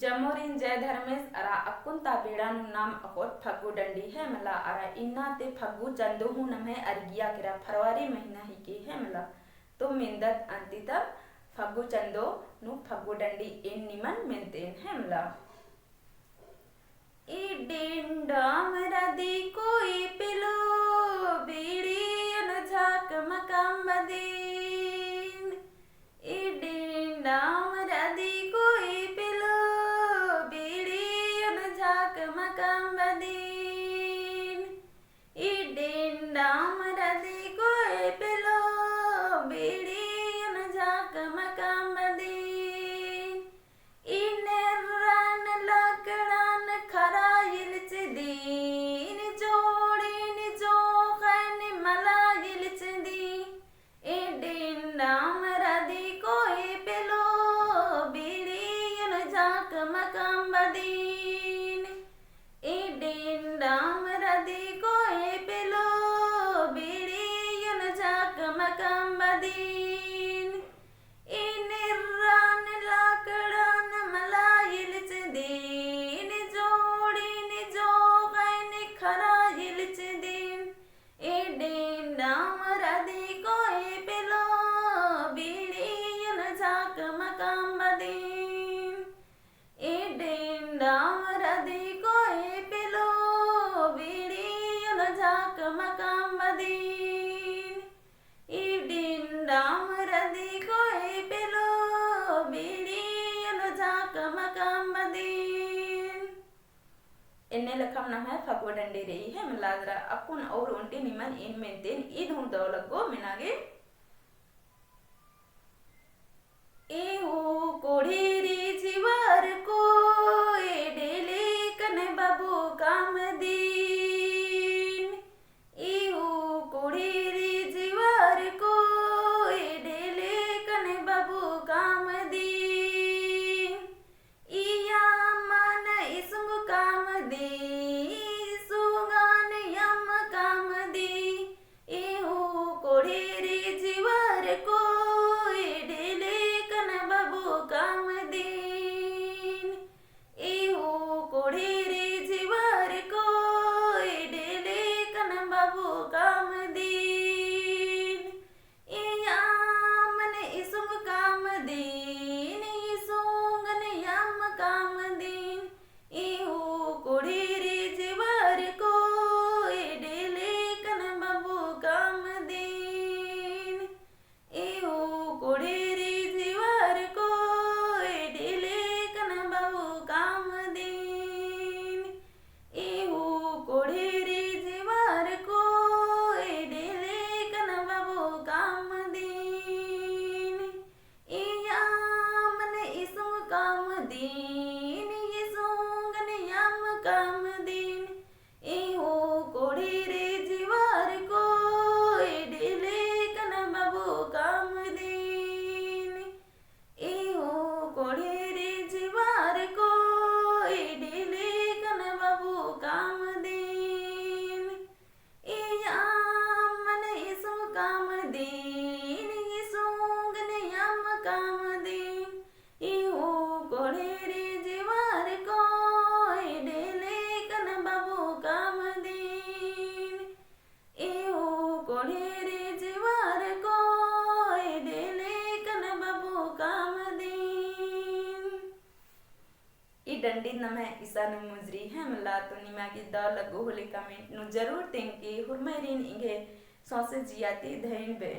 जमोरिन जय धर्मेश अरा अक्कुंता बेड़ानु नाम अकोट फग्गू डंडी है मला अरा इन्ना ते फग्गू चंदोहू नमे अरगिया किरा फरवरी महीना ही के है मला तो मिंदत अंतितम फग्गू चंदो नु फग्गू डंडी इन निमन मिनतेन है मला ई डिंडम रदी कोई पिलो बीड़ी न झाक मकाम बदीन ई डिंडम रदी कोई पिलो मकाम बदीन ई डिंडाम रदी कोई पिलो बीड़ी न झाक मकाम बदीन ई निर्रन लकड़न खराइल चदीन जोड़ीन जो खैन मलाइल चदी ई डिंडाम रदी कोई पिलो बीड़ी न झाक मकाम बदीन डाम रदी कोई पिलो बीड़ी न झाक मकाम बदीन ई निर्रान लाकड़न मलाइल चदीन जोड़ीन जो गैन खराइल चदीन ई डाम रदी कोई पिलो बीड़ी न झाक मकाम बदीन ई डाम रदी कोई पिलो झाक मकाम बदीन ई डिंडाम रदी कोई पिलो बीड़ी न झाक मकाम बदीन इन्ने लखम नाम है फग्गू डंडी रही है मिलादरा अपुन और उंटी निमन इन मेंटेन ई धूम दौलगो मिनागे ए ओ कोढ़ीरी जीवर को ए डेले कने बाबू काम दी डंडी नमे ईसानु मुजरी है मला तो निमा की द लगो होली कमेंट नु जरूर तेंकी हुरमैरिन इंगे सौसे जियाती धैन बे।